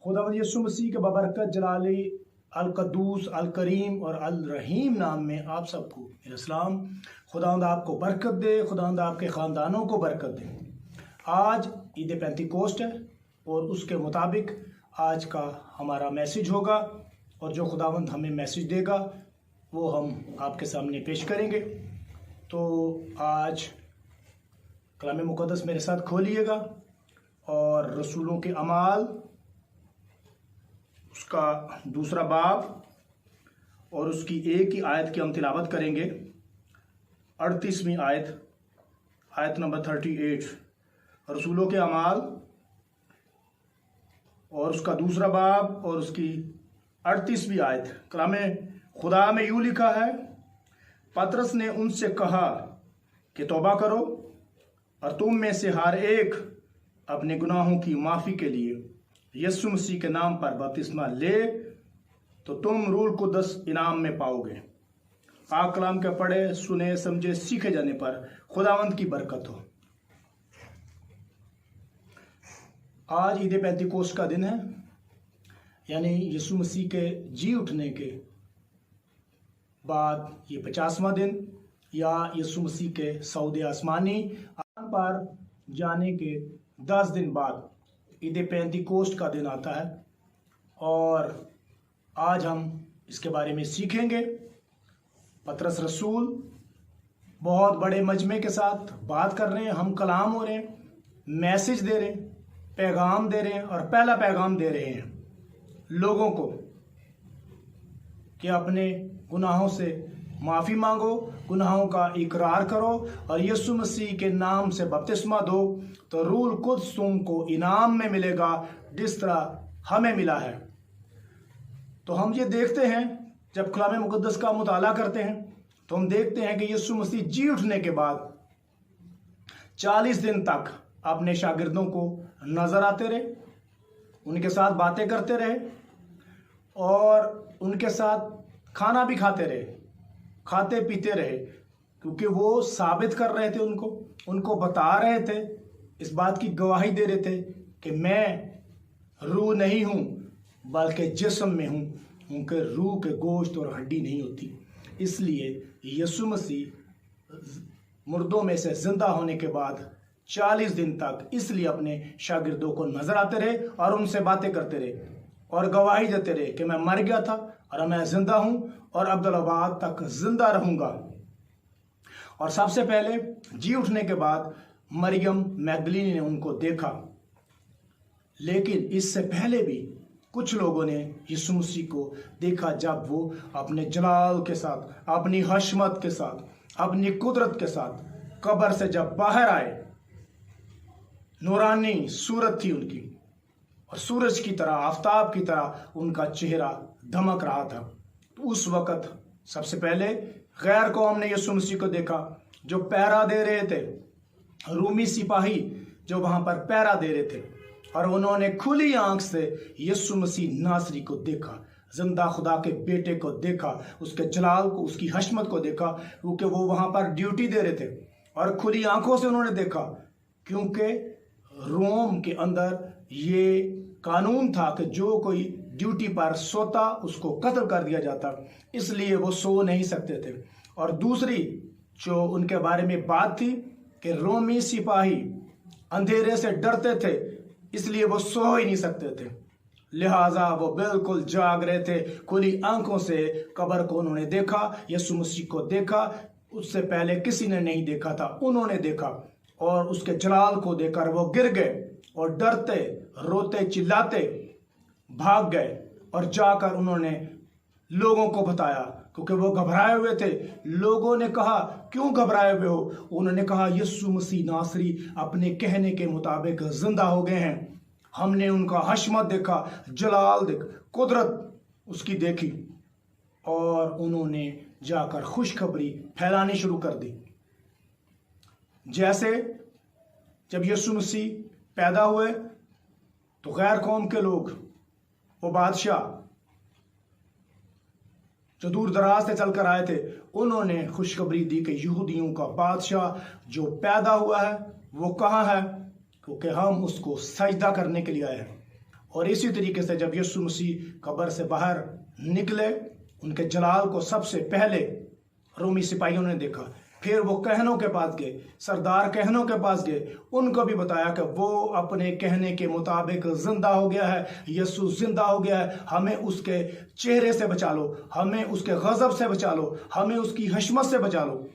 खुदावंद यीशु मसीह के बबरकत जलाली अल कद्दूस अल करीम और अल रहीम नाम में आप सबको मेरा सलाम। खुदावंद आपको बरकत दे, खुदावंद आपके ख़ानदानों को बरकत दे। आज ईद पेंतिकोस्ट है और उसके मुताबिक आज का हमारा मैसेज होगा और जो खुदावंद हमें मैसेज देगा वो हम आपके सामने पेश करेंगे। तो आज कलाम मुक़द्दस मेरे साथ खोलिएगा और रसूलों के अमाल उसका दूसरा बाब और उसकी एक ही आयत की हम तिलावत करेंगे। 38वीं आयत नंबर 38, रसूलों के अमाल और उसका दूसरा बाब और उसकी 38वीं आयत। कलाम खुदा में यूँ लिखा है, पतरस ने उनसे कहा कि तौबा करो और तुम में से हर एक अपने गुनाहों की माफ़ी के लिए यीशु मसीह के नाम पर बपतिस्मा ले तो तुम रूह कुद्दस इनाम में पाओगे। पाक कलाम के पढ़े, सुने, समझे, सीखे जाने पर खुदावंद की बरकत हो। आज ईद पेंतिकोस्त का दिन है, यानी यीशु मसीह के जी उठने के बाद ये 50वां दिन या यीशु मसीह के सऊदे आसमानी पर जाने के 10 दिन बाद ईद पेंतिकोस्त का दिन आता है और आज हम इसके बारे में सीखेंगे। पतरस रसूल बहुत बड़े मजमे के साथ बात कर रहे हैं, हम कलाम हो रहे हैं, मैसेज दे रहे हैं, पैगाम दे रहे हैं और पहला पैगाम दे रहे हैं लोगों को कि अपने गुनाहों से माफ़ी मांगो, गुनाहों का इकरार करो और यीशु मसीह के नाम से बपतिस्मा दो तो रूह कुद्स तुमको इनाम में मिलेगा जिस तरह हमें मिला है। तो हम ये देखते हैं, जब कलाम मुक़द्दस का मुताला करते हैं तो हम देखते हैं कि यीशु मसीह जी उठने के बाद 40 दिन तक अपने शागिर्दों को नज़र आते रहे, उनके साथ बातें करते रहे और उनके साथ खाना भी खाते रहे, खाते पीते रहे, क्योंकि वो साबित कर रहे थे, उनको बता रहे थे, इस बात की गवाही दे रहे थे कि मैं रूह नहीं हूँ बल्कि जिस्म में हूँ, उनके रूह के गोश्त और हड्डी नहीं होती। इसलिए यीशु मसीह मुर्दों में से जिंदा होने के बाद 40 दिन तक इसलिए अपने शागिर्दों को नजर आते रहे और उनसे बातें करते रहे और गवाही देते रहे कि मैं मर गया था और मैं जिंदा हूँ और अब्दुल्लाबाद तक जिंदा रहूँगा। और सबसे पहले जी उठने के बाद मरियम मैगदलीनी ने उनको देखा, लेकिन इससे पहले भी कुछ लोगों ने यीशु मसीह को देखा जब वो अपने जलाल के साथ, अपनी हशमत के साथ, अपनी कुदरत के साथ कब्र से जब बाहर आए। नूरानी सूरत थी उनकी और सूरज की तरह, आफताब की तरह उनका चेहरा धमक रहा था। तो उस वक़्त सबसे पहले गैर कौम ने यीशु मसीह को देखा जो पहरा दे रहे थे, रूमी सिपाही जो वहां पर पहरा दे रहे थे, और उन्होंने खुली आंख से यीशु मसीह नासरी को देखा, जिंदा खुदा के बेटे को देखा, उसके जलाल को, उसकी हशमत को देखा, क्योंकि वो वहां पर ड्यूटी दे रहे थे और खुली आंखों से उन्होंने देखा, क्योंकि रोम के अंदर ये कानून था कि जो कोई ड्यूटी पर सोता उसको कत्ल कर दिया जाता, इसलिए वो सो नहीं सकते थे। और दूसरी जो उनके बारे में बात थी कि रोमी सिपाही अंधेरे से डरते थे, इसलिए वो सो ही नहीं सकते थे, लिहाजा वो बिल्कुल जाग रहे थे। खुली आंखों से कब्र को उन्होंने देखा, यीशु मसीह को देखा, उससे पहले किसी ने नहीं देखा था, उन्होंने देखा और उसके जलाल को देखकर वो गिर गए और डरते, रोते, चिल्लाते भाग गए और जाकर उन्होंने लोगों को बताया, क्योंकि वो घबराए हुए थे। लोगों ने कहा, क्यों घबराए हुए हो? उन्होंने कहा, यीशु मसीह नासरी अपने कहने के मुताबिक जिंदा हो गए हैं, हमने उनका हशमत देखा, जलाल देख, कुदरत उसकी देखी। और उन्होंने जाकर खुशखबरी फैलानी शुरू कर दी। जैसे जब यीशु मसीह पैदा हुए तो गैर कौम के लोग, वो बादशाह जो दूर दराज से चलकर आए थे, उन्होंने खुशखबरी दी कि यहूदियों का बादशाह जो पैदा हुआ है वो कहाँ है, क्योंकि हम उसको सजदा करने के लिए आए हैं। और इसी तरीके से जब यीशु मसीह कब्र से बाहर निकले, उनके जलाल को सबसे पहले रोमी सिपाहियों ने देखा। फिर वो कहनों के पास गए, सरदार कहनों के पास गए, उनको भी बताया कि वो अपने कहने के मुताबिक जिंदा हो गया है, यीशु जिंदा हो गया है, हमें उसके चेहरे से बचा लो, हमें उसके गजब से बचा लो, हमें उसकी हशमत से बचा लो।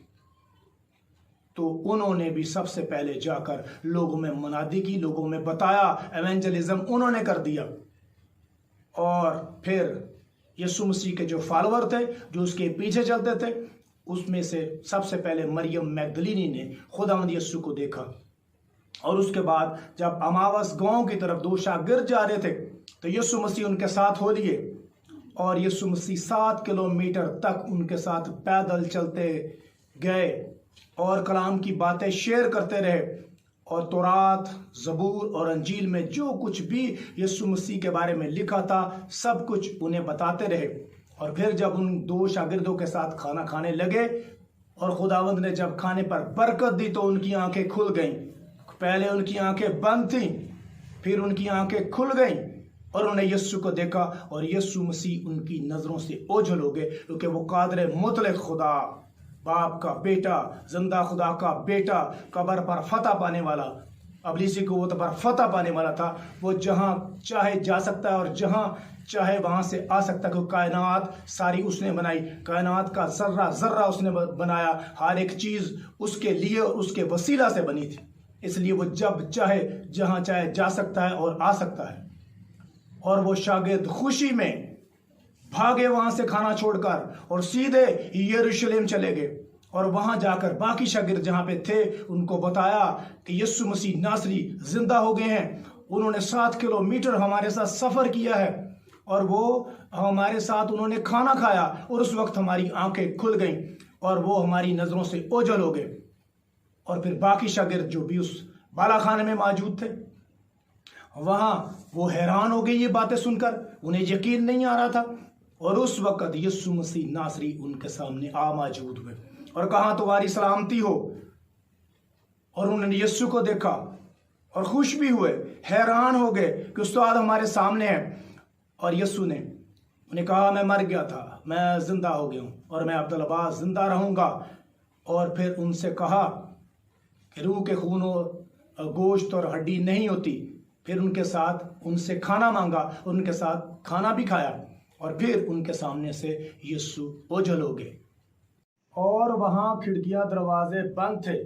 तो उन्होंने भी सबसे पहले जाकर लोगों में मुनादी की, लोगों में बताया, एवेंजलिज्म उन्होंने कर दिया। और फिर यीशु मसीह के जो फॉलोअर थे, जो उसके पीछे चलते थे, उसमें से सबसे पहले मरियम मैगदलीनी ने खुदावंद यीशु को देखा। और उसके बाद जब अमावस गांव की तरफ दो शागिर्द जा रहे थे तो यीशु मसीह उनके साथ हो लिए, और यीशु मसीह 7 किलोमीटर तक उनके साथ पैदल चलते गए और कलाम की बातें शेयर करते रहे, और तौरात, ज़बूर और अंजील में जो कुछ भी यीशु मसीह के बारे में लिखा था सब कुछ उन्हें बताते रहे। और फिर जब उन दो शागिर्दों के साथ खाना खाने लगे और खुदावंद ने जब खाने पर बरकत दी तो उनकी आंखें खुल गईं। पहले उनकी आंखें बंद थीं, फिर उनकी आंखें खुल गईं और उन्होंने यीशु को देखा, और यीशु मसीह उनकी नज़रों से ओझल हो गए, क्योंकि वो कादर मुतलक खुदा, बाप का बेटा, जिंदा खुदा का बेटा, कब्र पर फतह पाने वाला, अबलीसी को वो पर फतह पाने वाला था। वो जहाँ चाहे जा सकता है और जहाँ चाहे वहाँ से आ सकता है, क्योंकि कायनात सारी उसने बनाई, कायनात का जर्रा जर्रा उसने बनाया, हर एक चीज़ उसके लिए और उसके वसीला से बनी थी। इसलिए वो जब चाहे जहाँ चाहे जा सकता है और आ सकता है। और वो शागिर्द खुशी में भागे वहाँ से खाना छोड़कर और सीधे यरूशलेम चले गए, और वहां जाकर बाकी शागिर्द जहां पे थे उनको बताया कि यीशु मसीह नासरी जिंदा हो गए हैं। उन्होंने 7 किलोमीटर हमारे साथ सफर किया है और वो हमारे साथ उन्होंने खाना खाया, और उस वक्त हमारी आंखें खुल गईं और वो हमारी नजरों से ओझल हो गए। और फिर बाकी शागिर्द जो भी उस बालाखाने में मौजूद थे वहां वो हैरान हो गए ये बातें सुनकर, उन्हें यकीन नहीं आ रहा था। और उस वक्त यीशु मसीह नासरी उनके सामने आ मौजूद हुए और कहा तुम्हारी सलामती हो। और उन्होंने यीशु को देखा और खुश भी हुए, हैरान हो गए कि उस्ताद हमारे सामने है। और यीशु ने उन्हें कहा मैं मर गया था, मैं जिंदा हो गया हूं और मैं अब्दुल अब्बास जिंदा रहूंगा। और फिर उनसे कहा कि रूह के खून और गोश्त और हड्डी नहीं होती। फिर उनके साथ उनसे खाना मांगा, उनके साथ खाना भी खाया, और फिर उनके सामने से यीशु ओझल हो गए। और वहां खिड़कियां दरवाजे बंद थे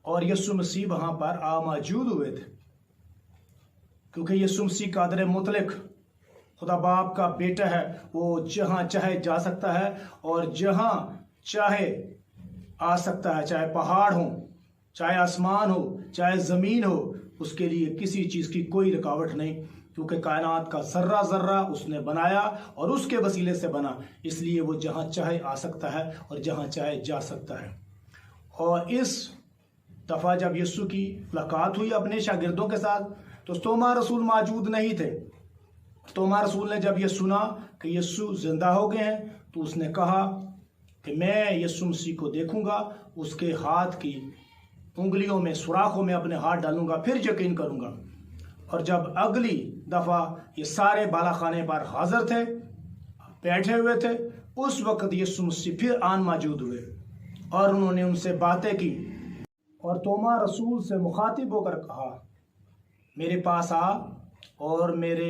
और यीशु मसीह वहां पर आ मौजूद हुए थे, क्योंकि यीशु मसीह कादर मुतलक खुदा बाप का बेटा है। वो जहां चाहे जा सकता है और जहां चाहे आ सकता है, चाहे पहाड़ हो, चाहे आसमान हो, चाहे जमीन हो, उसके लिए किसी चीज की कोई रुकावट नहीं, क्योंकि कायनात का जर्रा जर्रा उसने बनाया और उसके वसीले से बना। इसलिए वो जहाँ चाहे आ सकता है और जहाँ चाहे जा सकता है। और इस दफ़ा जब यीशु की मुलाकात हुई अपने शागिर्दों के साथ तो तोमा रसूल मौजूद नहीं थे। तोमा रसूल ने जब ये सुना कि यीशु जिंदा हो गए हैं तो उसने कहा कि मैं यीशु मसीह को देखूंगा, उसके हाथ की उंगलियों में सुराखों में अपने हाथ डालूंगा, फिर यकीन करूंगा। और जब अगली दफ़ा ये सारे बालाखाने पर हाजिर थे, बैठे हुए थे, उस वक्त यीशु मसीह फिर आन मौजूद हुए और उन्होंने उनसे बातें की। और तोमा रसूल से मुखातिब होकर कहा मेरे पास आ और मेरे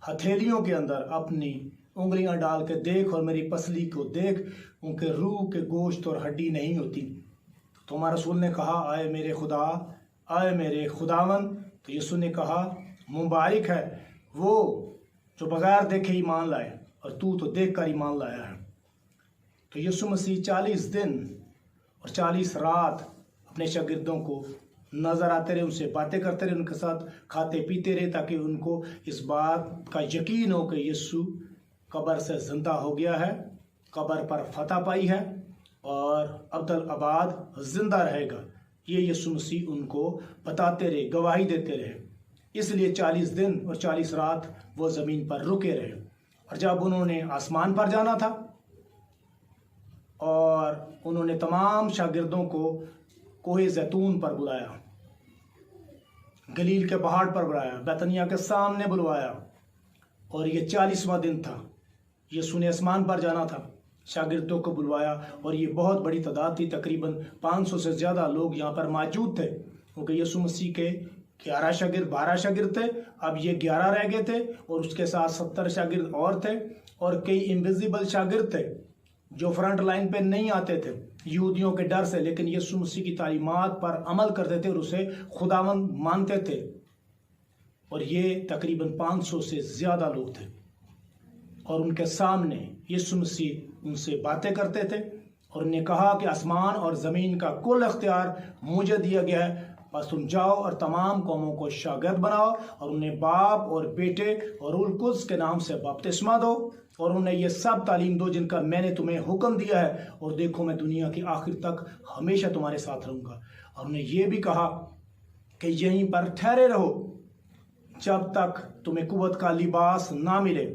हथेलियों के अंदर अपनी उंगलियां डाल के देख और मेरी पसली को देख, उनके रूह के गोश्त और हड्डी नहीं होती। तोमा रसूल ने कहा आए मेरे खुदा, आए मेरे खुदावन। तो यीशु ने कहा मुबारक है वो जो बगैर देखे ईमान लाए, और तू तो देख कर ईमान लाया है। तो यीशु मसीह 40 दिन और 40 रात अपने शागिर्दों को नजर आते रहे, उनसे बातें करते रहे, उनके साथ खाते पीते रहे, ताकि उनको इस बात का यकीन हो कि यीशु कब्र से जिंदा हो गया है, कब्र पर फतह पाई है और अब्दुल अबाद जिंदा रहेगा। ये यीशु मसीह उनको बताते रहे, गवाही देते रहे। इसलिए 40 दिन और 40 रात वो ज़मीन पर रुके रहे। और जब उन्होंने आसमान पर जाना था और उन्होंने तमाम शागिर्दों को कोहे जैतून पर बुलाया, गलील के पहाड़ पर बुलाया, बैतनिया के सामने बुलवाया। और ये 40वां दिन था, यीशु ने आसमान पर जाना था, शागिर्दों को बुलवाया। और ये बहुत बड़ी तादाद थी, तकरीबन 500 से ज़्यादा लोग यहाँ पर मौजूद थे, क्योंकि यीशु मसीह के 12 शागिर्द थे, अब ये 11 रह गए थे, और उसके साथ 70 शागिर्द और थे, और कई इनविजिबल शागिर्द थे जो फ्रंट लाइन पे नहीं आते थे यहूदियों के डर से, लेकिन यीशु मसीह की तालीमात पर अमल करते थे और उसे खुदावंद मानते थे। और ये तकरीबन 500 से ज़्यादा लोग थे, और उनके सामने यीशु मसीह उनसे बातें करते थे और उन्हें कहा कि आसमान और ज़मीन का कुल अख्तियार मुझे दिया गया है, बस तुम जाओ और तमाम कौमों को शागिर्द बनाओ और उन्हें बाप और बेटे और रूह कुद्स के नाम से बपतिस्मा दो, और उन्हें ये सब तालीम दो जिनका मैंने तुम्हें हुक्म दिया है, और देखो मैं दुनिया की आखिर तक हमेशा तुम्हारे साथ रहूँगा। और उन्हें यह भी कहा कि यहीं पर ठहरे रहो जब तक तुम्हें कुव्वत का लिबास ना मिले,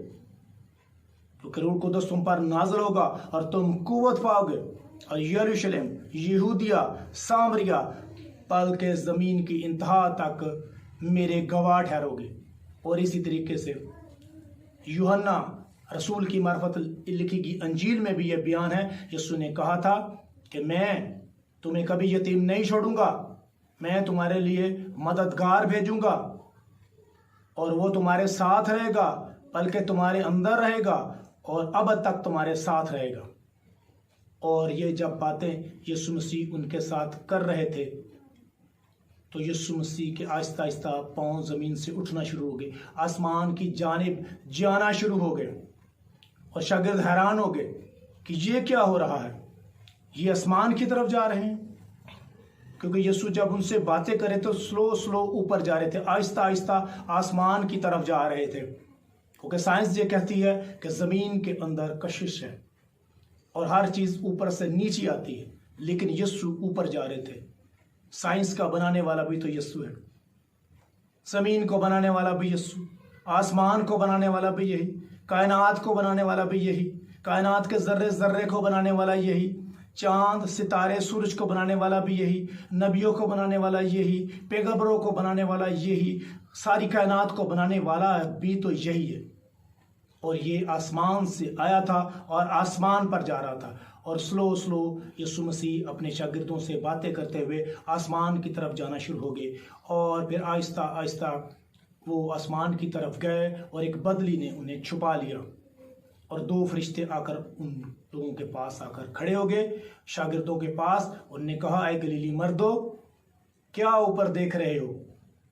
क्योंकि रूह कुद्स तुम पर नाज़िल होगा और तुम कुव्वत पाओगे, और यरूशलेम, यहूदिया, सामरिया, बल्कि ज़मीन की इंतहा तक मेरे गवाह ठहरोगे। और इसी तरीके से यूहन्ना रसूल की मार्फत लिखी गई अंजील में भी यह बयान है, यीशु ने कहा था कि मैं तुम्हें कभी यतीम नहीं छोड़ूंगा, मैं तुम्हारे लिए मददगार भेजूंगा और वो तुम्हारे साथ रहेगा, बल्कि तुम्हारे अंदर रहेगा और अब तक तुम्हारे साथ रहेगा। और ये जब बातें यीशु मसीह उनके साथ कर रहे थे, तो यीशु मसीह के आहिस्ता आहिस्ता पांव ज़मीन से उठना शुरू हो गए, आसमान की जानिब जाना शुरू हो गए, और शागिर्द हैरान हो गए कि ये क्या हो रहा है, ये आसमान की तरफ जा रहे हैं। क्योंकि यीशु जब उनसे बातें करे तो स्लो ऊपर जा रहे थे, आहिस्ता आहिस्ता आसमान की तरफ जा रहे थे, क्योंकि साइंस ये कहती है कि ज़मीन के अंदर कशिश है और हर चीज़ ऊपर से नीचे आती है, लेकिन यीशु ऊपर जा रहे थे। साइंस का बनाने वाला भी तो यीशु है, ज़मीन को बनाने वाला भी यीशु, आसमान को बनाने वाला भी यही, कायनात को बनाने वाला भी यही, कायनात के ज़र्रे ज़र्रे को बनाने वाला यही, चांद सितारे सूरज को बनाने वाला भी यही, नबियों को बनाने वाला यही, पैगंबरों को बनाने वाला यही, सारी कायनात को बनाने वाला भी तो यही है। और ये आसमान से आया था और आसमान पर जा रहा था, और स्लो यीशु मसीह अपने शागिर्दों से बातें करते हुए आसमान की तरफ जाना शुरू हो गए। और फिर आहिस्ता आहिस्ता वो आसमान की तरफ गए और एक बदली ने उन्हें छुपा लिया, और 2 फरिश्ते आकर उन लोगों के पास आकर खड़े हो गए, शागिर्दों के पास। उन्होंने कहा, ऐ गलीली मर्दो, क्या ऊपर देख रहे हो?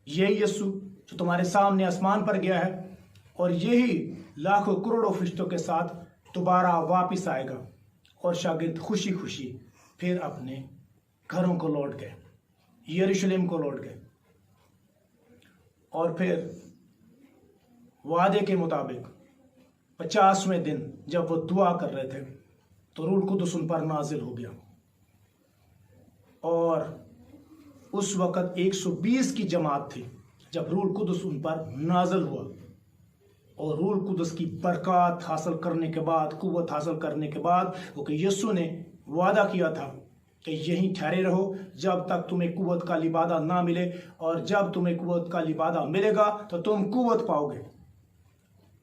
यही यीशु जो तुम्हारे सामने आसमान पर गया है, और यही लाखों करोड़ों फरिश्तों के साथ दोबारा वापस आएगा। और शागिर्द खुशी खुशी फिर अपने घरों को लौट गए, यरूशलेम को लौट गए। और फिर वादे के मुताबिक 50वें दिन जब वो दुआ कर रहे थे, तो रूह कुद्स उन पर नाजिल हो गया, और उस वक़्त 120 की जमात थी जब रूह कुद्स उन पर नाजिल हुआ। और रूह कुद्स की बरकत हासिल करने के बाद, कुव्वत हासिल करने के बाद, क्योंकि यीशु ने वादा किया था कि यहीं ठहरे रहो जब तक तुम्हें कुव्वत का लिबादा ना मिले, और जब तुम्हें कुव्वत का लिबादा मिलेगा तो तुम कुव्वत पाओगे।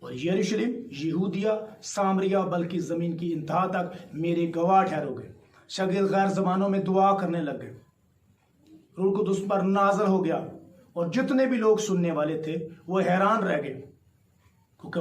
और यरूशलेम, यहूदिया, सामरिया, बल्कि ज़मीन की इंतहा तक मेरे गवाह ठहरोगे। शागिर्द गैर ज़बानों में दुआ करने लग गए, रूह कुद्स पर नाज़िल हो गया, और जितने भी लोग सुनने वाले थे वो हैरान रह गए, क्योंकि